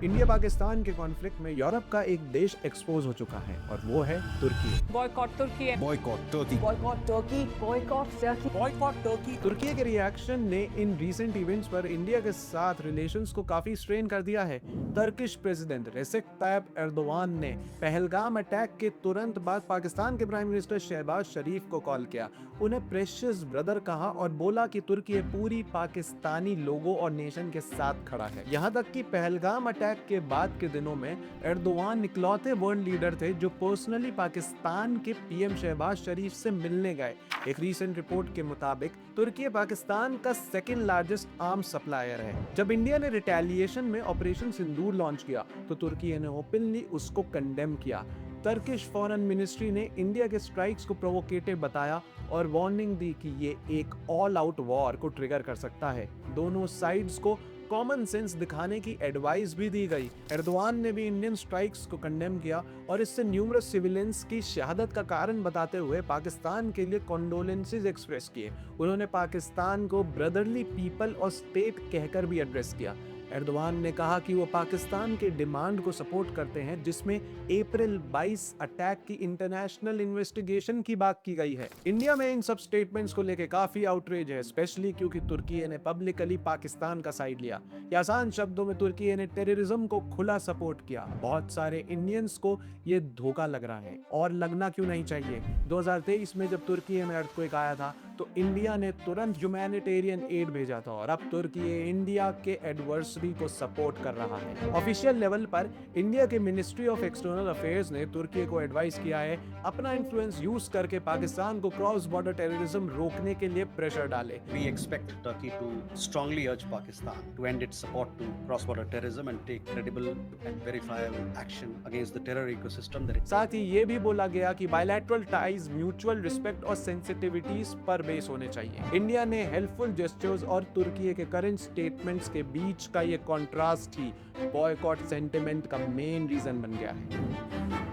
India Pakistan के conflict में Europe का एक देश एक्सपोज हो चुका है और वो है तुर्की। Boycott Turkey. Boycott Turkey. Boycott Turkey. Boycott Turkey. Boycott Turkey. तुर्की के रिएक्शन ने इन रीसेंट इवेंट्स पर इंडिया के साथ रिलेशंस को काफी स्ट्रेन कर दिया है। टर्किश प्रेसिडेंट रेसिप तायिप एर्दोगान ने पहलगाम अटैक के तुरंत बाद पाकिस्तान के प्राइम मिनिस्टर शहबाज शरीफ को कॉल किया, उन्हें प्रेशियस ब्रदर कहा और बोला कि तुर्की पूरी पाकिस्तानी लोगों और नेशन के साथ खड़ा है। यहाँ तक कि पहलगाम अटैक के बाद के दिनों में एर्दोगान इकलौते वर्ल्ड लीडर थे जो पर्सनली पाकिस्तान के पीएम शहबाज शरीफ से मिलने गए। एक रीसेंट रिपोर्ट के मुताबिक तुर्की पाकिस्तान का सेकंड लार्जेस्ट आर्म्स सप्लायर है। जब इंडिया ने रिटेलिएशन में ऑपरेशन सिंदूर लॉन्च किया तो तुर्की ने ओपनली उसको कंडेम किया। टर्किश फॉरेन मिनिस्ट्री ने इंडिया के स्ट्राइक्स को प्रोवोकेटिव बताया और वार्निंग दी कि ये एक ऑल आउट वॉर को ट्रिगर कर सकता है। दोनों साइड्स को कॉमन सेंस दिखाने की एडवाइस भी दी गई। एर्दोगान ने भी इंडियन स्ट्राइक्स को कंडेम किया और इससे न्यूमरस सिविलियंस की शहादत का कारण बताते हुए पाकिस्तान के लिए कंडोलेंसेस एक्सप्रेस किए। उन्होंने पाकिस्तान को ब्रदरली पीपल और स्टेट कहकर भी एड्रेस किया। एर्दोगान ने कहा कि वो पाकिस्तान के डिमांड को सपोर्ट करते हैं जिसमें अप्रैल 22 अटैक की इंटरनेशनल इन्वेस्टिगेशन की बात की गई है। इंडिया में इन सब स्टेटमेंट्स को लेकर काफी आउटरेज है, स्पेशली क्योंकि तुर्की ने पब्लिकली पाकिस्तान का साइड लिया। या आसान शब्दों में तुर्की ने टेररिज्म को खुला सपोर्ट किया। बहुत सारे इंडियंस को ये धोखा लग रहा है और लगना क्यों नहीं चाहिए। 2023 में जब तुर्की में अर्थक्वेक आया था तो इंडिया ने तुरंत ह्यूमैनिटेरियन एड भेजा था और अब तुर्की इंडिया के एडवर्सरी को सपोर्ट कर रहा है। ऑफिशियल लेवल पर इंडिया के मिनिस्ट्री ऑफ एक्सटर्नल अफेयर्स ने तुर्की को एडवाइस किया है अपना इन्फ्लुएंस यूज करके पाकिस्तान को क्रॉस बॉर्डर टेररिज्म रोकने के लिए प्रेशर डाले। We expect Turkey to strongly urge Pakistan to end its support to cross-border terrorism and take credible and verifiable action against the terror ecosystem that it साथ ही ये भी बोला गया कि बायलैटरल टाइज म्यूचुअल रिस्पेक्ट और sensitivities पर base होने चाहिए। इंडिया ने हेल्पफुल जेस्चर्स और तुर्की के करंट स्टेटमेंट्स के बीच का ये कॉन्ट्रास्ट ही बॉयकॉट सेंटिमेंट का मेन रीजन बन गया है।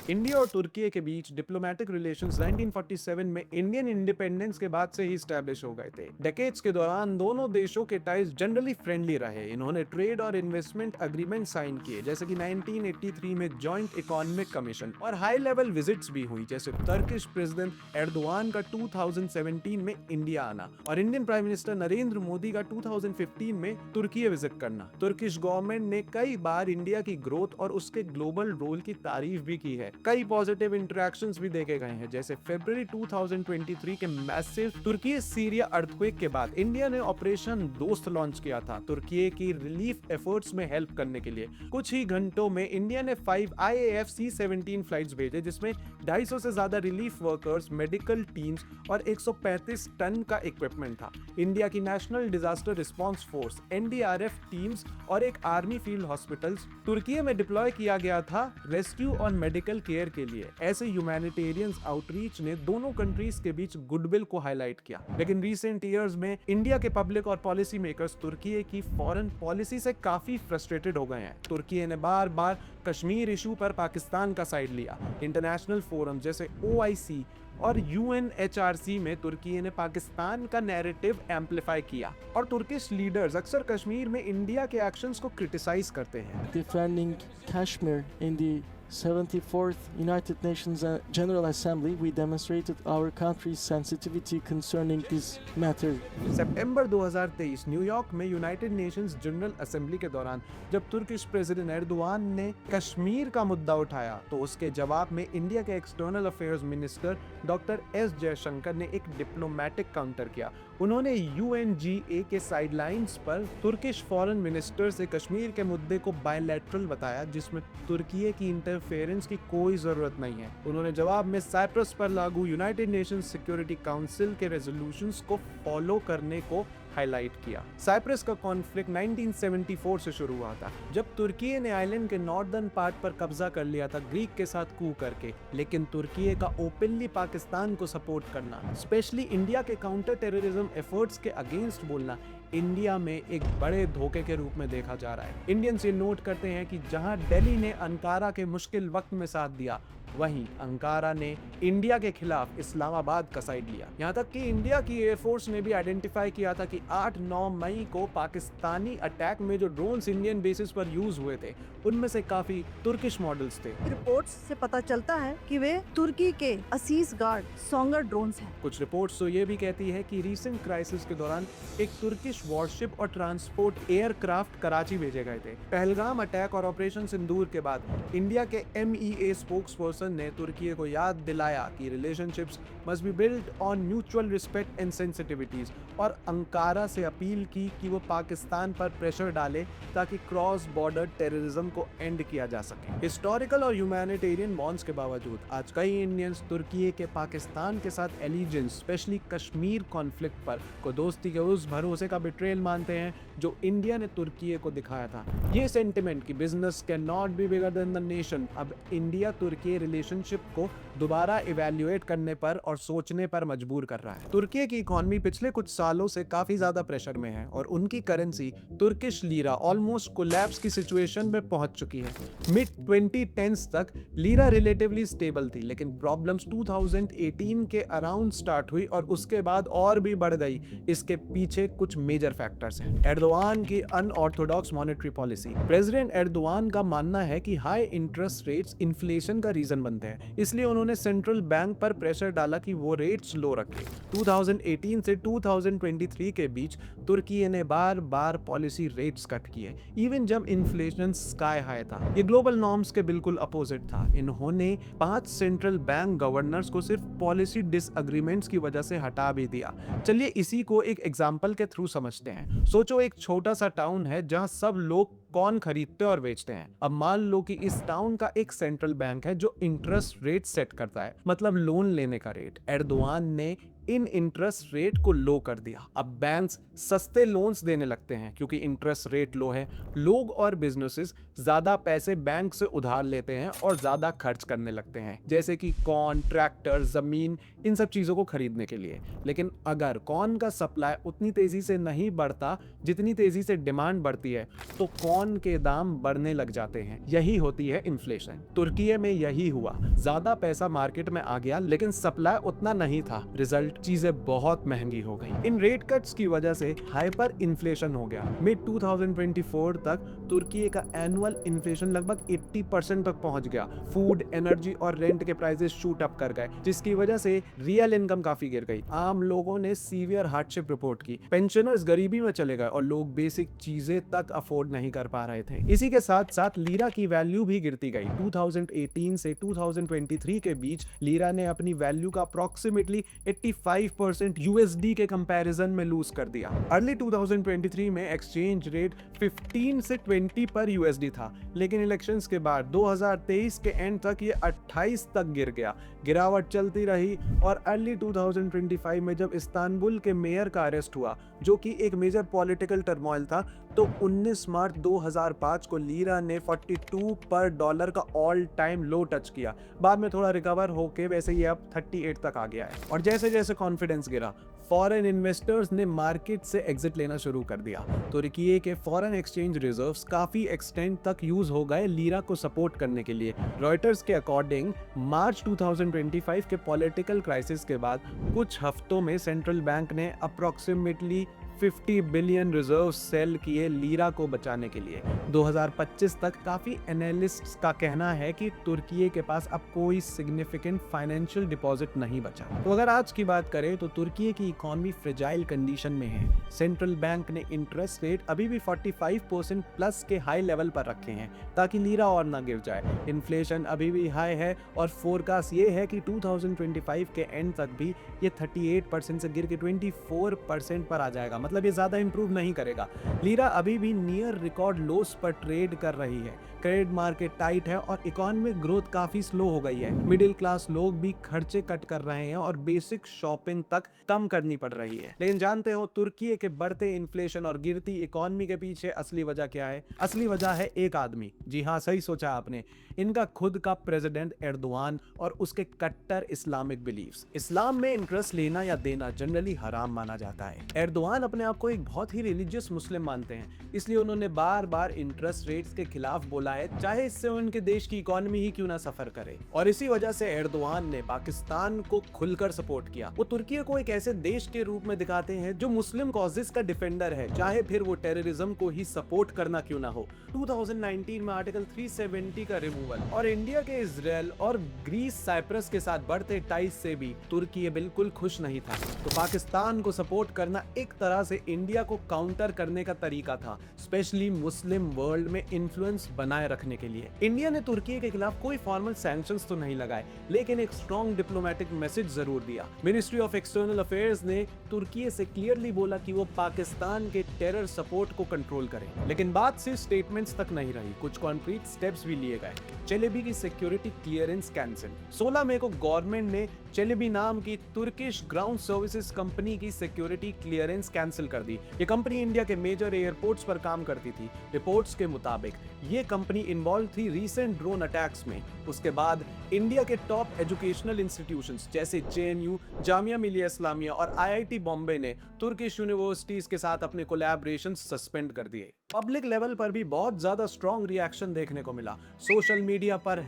इंडिया और तुर्की के बीच डिप्लोमेटिक रिलेशंस 1947 में इंडियन इंडिपेंडेंस के बाद से ही स्टैब्लिश हो गए थे। डेकेड्स के दौरान दोनों देशों के टाइज जनरली फ्रेंडली रहे। इन्होंने ट्रेड और इन्वेस्टमेंट एग्रीमेंट साइन किए, जैसे कि 1983 में जॉइंट इकोनॉमिक कमीशन, और हाई लेवल विजिट्स भी हुई, जैसे टर्किश प्रेसिडेंट एर्दोगान का 2017 में इंडिया आना और Indian prime minister Narendra Modi का 2015 में तुर्की विजिट करना। तुर्किश गवर्नमेंट ने कई बार इंडिया की ग्रोथ और उसके ग्लोबल रोल की तारीफ भी की है। कई पॉजिटिव इंटरेक्शंस भी देखे गए हैं, जैसे फरवरी 2023 के मैसिव तुर्की सीरिया अर्थक्वेक के बाद इंडिया ने ऑपरेशन दोस्त लॉन्च किया था तुर्की की रिलीफ एफर्ट्स में हेल्प करने के लिए। कुछ ही घंटों में इंडिया ने 5 IAF C-17 फ्लाइट्स भेजे, जिसमें 250 से ज्यादा रिलीफ वर्कर्स, मेडिकल टीम्स और 135 टन का इक्विपमेंट था। इंडिया की national disaster response force NDRF teams और एक आर्मी फील्ड हॉस्पिटल्स तुर्की में डिप्लॉय किया गया था रेस्क्यू और मेडिकल केयर के लिए। ऐसे ह्यूमैनिटेरियन आउटरीच ने दोनों कंट्रीज के बीच गुडविल को हाईलाइट किया। लेकिन रीसेंट ईयर्स में इंडिया के पब्लिक और पॉलिसी मेकर्स तुर्की की फॉरेन पॉलिसी से काफी फ्रस्ट्रेटेड हो गए हैं। तुर्की ने बार बार कश्मीर इशू पर पाकिस्तान का साइड लिया। इंटरनेशनल फोरम जैसे OIC और UNHRC में तुर्की ने पाकिस्तान का नैरेटिव एम्पलीफाई किया और तुर्किश लीडर्स अक्सर कश्मीर में इंडिया के एक्शंस को क्रिटिसाइज करते हैं। Defending Kashmir in the 74th United Nations General Assembly, we demonstrated our country's sensitivity concerning this matter. September 2023 New York में यूनाइटेड नेशंस जनरल असेंबली के दौरान जब तुर्किश प्रेसिडेंट एर्दोगान ने कश्मीर का मुद्दा उठाया तो उसके जवाब में इंडिया के external affairs minister doctor S Jaishankar ने एक डिप्लोमेटिक काउंटर किया। उन्होंने UNGA के साइडलाइंस पर तुर्किश फॉरेन मिनिस्टर से कश्मीर के मुद्दे को बायलैटरल बताया, जिसमें तुर्की की इंटरफेरेंस की कोई जरूरत नहीं है। उन्होंने जवाब में साइप्रस पर लागू यूनाइटेड नेशंस सिक्योरिटी काउंसिल के रेजोल्यूशंस को फॉलो करने को हाईलाइट किया। साइप्रस का कॉन्फ्लिक्ट 1974 से शुरू हुआ था, जब तुर्की ने आइलैंड के नॉर्दर्न पार्ट पर कब्जा कर लिया था ग्रीक के साथ कू करके। लेकिन तुर्की का ओपनली पाकिस्तान को सपोर्ट करना, स्पेशली इंडिया के काउंटर टेररिज्म एफर्ट्स के अगेंस्ट बोलना, इंडिया में एक बड़े धोखे के रूप में देखा जा रहा है। इंडियंस ये नोट करते हैं कि जहां दिल्ली ने अंकारा के मुश्किल वक्त में साथ दिया, वहीं अंकारा ने इंडिया के खिलाफ इस्लामाबाद का साइड लिया। यहाँ तक कि इंडिया की एयरफोर्स ने भी आइडेंटिफाई किया था कि 8-9 मई को पाकिस्तानी अटैक में जो ड्रोन्स इंडियन बेसिस पर यूज हुए थे, उनमें से काफी तुर्किश मॉडल्स थे। रिपोर्ट्स से पता चलता है कि वे तुर्की के असीस गार्ड सोंगर ड्रोन्स हैं। कुछ रिपोर्ट्स तो ये भी कहती है कि रीसेंट क्राइसिस के दौरान एक तुर्किश वॉरशिप और ट्रांसपोर्ट एयरक्राफ्ट कराची भेजे गए थे। पहलगाम अटैक और ऑपरेशन सिंदूर के बाद इंडिया के MEA स्पोक्सपर्सन ने तुर्की को याद दिलाया कि relationships must be built on mutual respect and sensitivities, और अंकारा से अपील की कि वो पाकिस्तान पर प्रेशर डाले ताकि क्रॉस बॉर्डर टेररिज्म को एंड किया जा सके। हिस्टोरिकल और ह्यूमैनिटेरियन बॉन्ड्स के बावजूद आज कई इंडियंस तुर्की के पाकिस्तान के साथ एलिजेंस, स्पेशली कश्मीर कॉन्फ्लिक्ट पर, को दोस्ती के उस भरोसे का बिट्रेयल मानते हैं जो इंडिया ने तुर्की को दिखाया था। ये सेंटिमेंट कि business can not be bigger than the nation अब इंडिया तुर्की रिलेशनशिप को दोबारा इवैल्यूएट करने पर और सोचने पर मजबूर कर रहा है। तुर्की की इकोनॉमी पिछले कुछ सालों से काफी ज्यादा प्रेशर में है और उनकी currency Turkish lira almost collapse की सिचुएशन में पहुंच चुकी है। मिड 2010s तक लीरा रिलेटिवली स्टेबल थी, लेकिन प्रॉब्लम्स 2018 के अराउंड स्टार्ट हुई और उसके बाद और भी बढ़ गई। इसके पीछे कुछ मेजर फैक्टर्स हैं। एर्दोआन की unorthodox monetary policy. President Erdogan का मानना है कि हाई इंटरेस्ट रेट्स इन्फ्लेशन का रीजन बनते हैं, इसलिए उन्होंने सेंट्रल बैंक पर प्रेशर डाला कि वो रेट्स लो रखे। 2018 से 2023 के बीच तुर्की ने बार बार पॉलिसी रेट्स कट किए, इवन जब इन्फ्लेशन स्काई हाई था। ये ग्लोबल नॉर्म्स के बिल्कुल अपोजिट था। इन्होंने 5 सेंट्रल बैंक गवर्नर्स को सिर्फ पॉलिसी डिसएग्रीमेंट्स की वजह से हटा भी दिया। चलिए इसी को एक एग्जांपल के थ्रू समझते हैं। सोचो एक छोटा सा टाउन है जहां सब लोग कॉर्न खरीदते और बेचते हैं। अब मान लो कि इस टाउन का एक सेंट्रल बैंक है जो इंटरेस्ट रेट सेट करता है, मतलब लोन लेने का रेट। एर्दोआन ने इन इंटरेस्ट रेट को लो कर दिया। अब बैंक्स सस्ते लोन्स देने लगते हैं क्योंकि इंटरेस्ट रेट लो है। लोग और बिजनेसेस ज्यादा पैसे बैंक से उधार लेते हैं और ज्यादा खर्च करने लगते हैं, जैसे कि कॉर्न, ट्रैक्टर, जमीन, इन सब चीजों को खरीदने के लिए। लेकिन अगर कॉर्न का सप्लाई उतनी तेजी से नहीं बढ़ता जितनी तेजी से डिमांड बढ़ती है, तो कॉर्न के दाम बढ़ने लग जाते हैं। यही होती है इन्फ्लेशन। तुर्की में यही हुआ। ज्यादा पैसा मार्केट में आ गया लेकिन सप्लाई उतना नहीं था। रिजल्ट, चीजें बहुत महंगी हो गई। इन रेट कट्स की वजह से हाइपर इन्फ्लेशन हो गया। मिड 2024 तक तुर्की का एनुअल इन्फ्लेशन लगभग 80% तक पहुंच गया। फूड, एनर्जी और रेंट के प्राइसेस शूट अप कर गए, जिसकी वजह से रियल इनकम काफी गिर गई। आम लोगों ने सीवियर हार्डशिप रिपोर्ट की। पेंशनर्स गरीबी में चले गए और लोग बेसिक चीजें तक अफोर्ड नहीं कर पा रहे थे। इसी के साथ साथ लीरा की वैल्यू भी गिरती गई। 2018 से 2023 के बीच लीरा ने अपनी वैल्यू का अप्रोक्सीमेटली 85% USD के कंपैरिजन में लूज कर दिया। अर्ली 2023 में एक्सचेंज रेट 15 से 20 पर USD था, लेकिन इलेक्शंस के बाद 2023 के एंड तक ये 28 तक गिर गया। गिरावट चलती रही और अर्ली 2025 में जब इस्तांबुल के मेयर का अरेस्ट हुआ, जो कि एक मेजर पॉलिटिकल टर्मोइल था, तो 19 मार्च 2005 को लीरा ने 42 पर डॉलर का ऑल टाइम लो टच किया। बाद में थोड़ा रिकवर होके वैसे ये अब 38 तक आ गया है। और जैसे जैसे कॉन्फिडेंस गिरा, फॉरेन इन्वेस्टर्स ने मार्केट से एग्जिट लेना शुरू कर दिया। तुर्की के फॉरेन एक्सचेंज रिजर्व्स काफी एक्सटेंड तक यूज हो गए लीरा को सपोर्ट करने के लिए। रॉयटर्स के अकॉर्डिंग मार्च 2025 के पॉलिटिकल क्राइसिस के बाद कुछ हफ्तों में सेंट्रल बैंक ने अप्रोक्सीमेटली 50 बिलियन रिजर्व सेल किए लीरा को बचाने के लिए। 2025 तक काफी एनालिस्ट्स का कहना है कि तुर्की के पास अब कोई सिग्निफिकेंट फाइनेंशियल डिपॉजिट नहीं बचा। तो अगर आज की बात करें तो तुर्की की इकोनॉमी फ्रेजाइल कंडीशन में है। सेंट्रल बैंक ने इंटरेस्ट रेट अभी भी 45% प्लस के हाई लेवल पर रखे हैं ताकि लीरा और ना गिर जाए। इन्फ्लेशन अभी भी हाई है और फोरकास्ट ये है कि 2025 के एंड तक भी ये 38% से गिर के 24% पर आ जाएगा। मतलब ये ज्यादा इंप्रूव नहीं करेगा। लीरा अभी भी नियर रिकॉर्ड लोस पर ट्रेड कर रही है। क्रेडिट मार्केट टाइट है और इकोनॉमिक ग्रोथ काफी स्लो हो गई है। मिडिल क्लास लोग भी खर्चे कट कर रहे हैं और बेसिक शॉपिंग तक कम करनी पड़ रही है। लेकिन जानते हो तुर्की के बढ़ते इन्फ्लेशन और गिरती इकोनॉमी के पीछे असली वजह क्या है? असली वजह है एक आदमी। जी हाँ, सही सोचा आपने। इनका खुद का प्रेसिडेंट एर्दोआन और उसके कट्टर इस्लामिक बिलीव्स। इस्लाम में इंटरेस्ट लेना या देना जनरली हराम माना जाता है। एर्दोआन अपने अपने आप को एक बहुत ही रिलीजियस मुस्लिम मानते हैं, इसलिए उन्होंने बार बार इंटरेस्ट रेट्स के खिलाफ बोला है, चाहे इससे उनके देश की इकोनॉमी ही क्यों ना सफर करे। और इसी वजह से एर्दोआन ने पाकिस्तान को खुलकर सपोर्ट किया। वो तुर्की को एक ऐसे देश के रूप में दिखाते हैं जो मुस्लिम कॉजेस का डिफेंडर है, चाहे फिर वो टेररिज्म को ही सपोर्ट करना क्यों ना हो। 2019 में आर्टिकल 370 का रिमूवल और इंडिया के इजराइल और ग्रीस साइप्रस के साथ बढ़ते टाइज से भी तुर्की बिल्कुल खुश नहीं था। तो पाकिस्तान को सपोर्ट करना एक तरह से इंडिया को काउंटर करने का तरीका था, स्पेशली मुस्लिम वर्ल्ड में इन्फ्लुएंस बनाए रखने के लिए। इंडिया ने तुर्की के खिलाफ कोई फॉर्मल सैंक्शंस तो नहीं लगाए, लेकिन एक स्ट्रॉन्ग डिप्लोमेटिक मैसेज जरूर दिया। मिनिस्ट्री ऑफ एक्सटर्नल अफेयर्स ने तुर्की से क्लियरली बोला कि वो पाकिस्तान के टेरर सपोर्ट को कंट्रोल करे। लेकिन बात सिर्फ स्टेटमेंट्स तक नहीं रही, कुछ कॉन्क्रीट स्टेप्स भी लिए गए। चेलेबी की सिक्योरिटी क्लियरेंस कैंसिल। 16 मई को गवर्नमेंट ने चेलेबी नाम की तुर्किश ग्राउंड सर्विसेज कंपनी की सिक्योरिटी क्लियरेंस कैंसिल कर दी। ये कंपनी इंडिया के मेजर एयरपोर्ट्स पर काम करती थी। रिपोर्ट्स के मुताबिक ये कंपनी इन्वॉल्व थी रीसेंट ड्रोन अटैक्स में। उसके बाद इंडिया के टॉप एजुकेशनल इंस्टीट्यूशंस जैसे JNU, जामिया मिलिया इस्लामिया और IIT बॉम्बे ने तुर्किश यूनिवर्सिटीज के साथ अपने कोलैबोरेशन सस्पेंड कर दिए। पब्लिक लेवल पर भी बहुत ज्यादा स्ट्रॉन्ग रिएक्शन देखने को मिला। सोशल मीडिया पर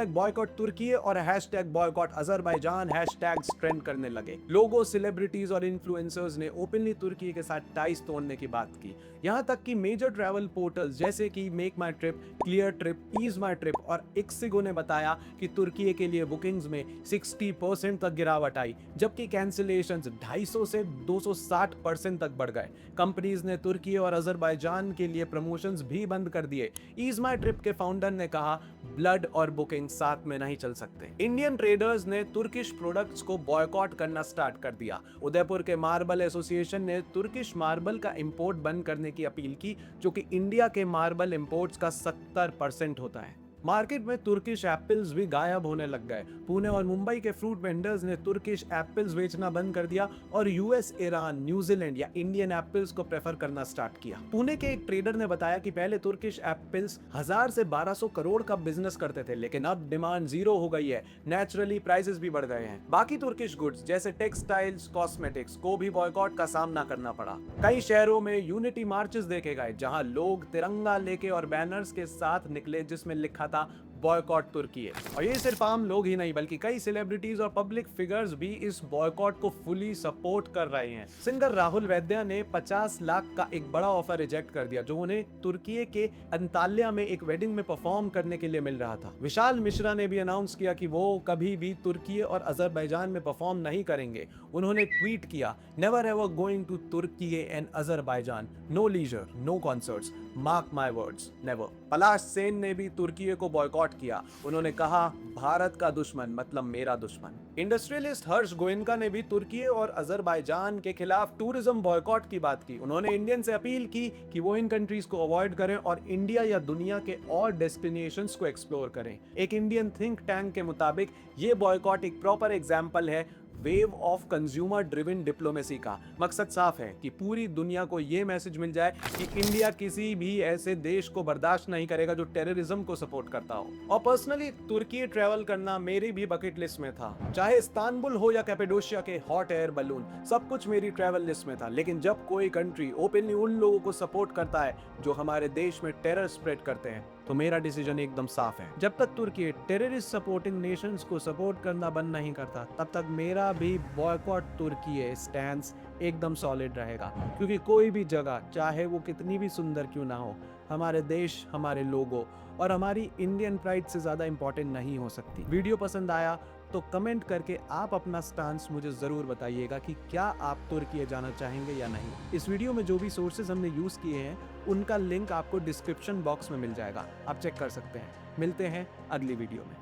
#बॉयकॉट तुर्की और #बॉयकॉट अजरबैजान हैशटैग्स ट्रेंड करने लगे। लोगों, सेलिब्रिटीज और इन्फ्लुएंसर्स ने ओपनली तुर्की के साथ टाइज तोड़ने की बात की। यहाँ तक कि मेजर ट्रैवल पोर्टल्स जैसे कि मेक माई ट्रिप, क्लियर ट्रिप, ईज माई ट्रिप और इक्सिगो ने बताया कि तुर्की के लिए बुकिंग्स में 60% तक गिरावट आई, जबकि कैंसिलेशंस 250 से 260% तक बढ़ गए। कंपनीज ने तुर्की और अजरबैजान के लिए प्रमोशंस भी बंद कर दिए। ईज माई ट्रिप के फाउंडर ने कहा, ब्लड और बुकिंग साथ में नहीं चल सकते। इंडियन ट्रेडर्स ने तुर्किश प्रोडक्ट्स को बॉयकॉट करना स्टार्ट कर दिया। उदयपुर के मार्बल एसोसिएशन ने तुर्किश मार्बल का इंपोर्ट बंद करने की अपील की, जो कि इंडिया के मार्बल इंपोर्ट्स का 70% होता है। मार्केट में तुर्किश एप्पल्स भी गायब होने लग गए। पुणे और मुंबई के फ्रूट वेंडर्स ने तुर्किश एप्पल्स बेचना बंद कर दिया और US, ईरान, न्यूजीलैंड या इंडियन एप्पल्स को प्रेफर करना स्टार्ट किया। पुणे के एक ट्रेडर ने बताया कि पहले तुर्किश एप्पल्स 1000 से 1200 करोड़ का बिजनेस करते थे, लेकिन अब डिमांड 0 हो गई है। नेचुरली प्राइसेस भी बढ़ गए हैं। बाकी तुर्किश गुड्स जैसे टेक्सटाइल्स, कॉस्मेटिक्स को भी बॉयकॉट का सामना करना पड़ा। कई शहरों में यूनिटी मार्चेस देखे गए, जहां लोग तिरंगा लेके और बैनर्स के साथ निकले जिसमें लिखा था बॉयकॉट तुर्की है। और ये सिर्फ आम लोग ही नहीं बल्कि कई सेलिब्रिटीज और पब्लिक फिगर्स भी इस बॉयकॉट को फुली सपोर्ट कर रहे हैं। सिंगर राहुल वैद्या ने 50 लाख का एक बड़ा ऑफर रिजेक्ट कर दिया, जो उन्हें तुर्की के अंताल्या में एक वेडिंग में परफॉर्म करने के लिए मिल रहा था। विशाल मिश्रा ने भी अनाउंस किया कि वो कभी भी तुर्की और अजरबैजान में परफॉर्म नहीं करेंगे। उन्होंने ट्वीट किया, never ever going to Turkey and Azerbaijan, no leisure, no concerts, mark my words, never. Palash Sen ने भी तुर्की को बॉयकॉट किया। उन्होंने कहा, भारत का दुश्मन मतलब मेरा दुश्मन। इंडस्ट्रियलिस्ट हर्ष गोयनका ने भी तुर्की और अजरबैजान के खिलाफ टूरिज्म बॉयकॉट की बात की। उन्होंने इंडियन से अपील की कि वो इन कंट्रीज को अवॉइड करें और इंडिया या दुनिया के और डेस्टिनेशंस को एक्सप्लोर करें। एक इंडियन थिंक टैंक के मुताबिक ये बॉयकॉट एक प्रॉपर एग्जाम्पल है wave of consumer driven diplomacy का। मकसद साफ है कि पूरी दुनिया को ये मैसेज मिल जाए कि इंडिया किसी भी ऐसे देश को बर्दाश्त नहीं करेगा जो टेररिज्म को सपोर्ट करता हो। और पर्सनली तुर्की ट्रैवल करना मेरी भी बकेट लिस्ट में था। चाहे इस्तांबुल हो या कैपेडोशिया के हॉट एयर बलून, सब कुछ मेरी ट्रैवल लिस्ट में था। लेकिन जब कोई कंट्री ओपनली उन लोगों को सपोर्ट करता है जो हमारे देश में टेरर स्प्रेड करते हैं, तो मेरा डिसीजन एकदम साफ है। जब तक तुर्की टेररिस्ट सपोर्टिंग नेशंस को सपोर्ट करना बंद नहीं करता, तब तक मेरा भी बॉयकॉट तुर्की स्टैंस एकदम सॉलिड रहेगा। क्योंकि कोई भी जगह, चाहे वो कितनी भी सुंदर क्यों ना हो, हमारे देश, हमारे लोगों और हमारी इंडियन प्राइड से ज़्यादा इंपॉर्टेंट नहीं हो सकती। वीडियो पसंद आया तो कमेंट करके आप अपना स्टांस मुझे ज़रूर बताइएगा कि क्या आप तुर्की जाना चाहेंगे या नहीं। इस वीडियो में जो भी सोर्सेज हमने यूज़ किए हैं उनका लिंक आपको डिस्क्रिप्शन बॉक्स में मिल जाएगा, आप चेक कर सकते हैं। मिलते हैं अगली वीडियो में।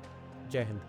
जय हिंद।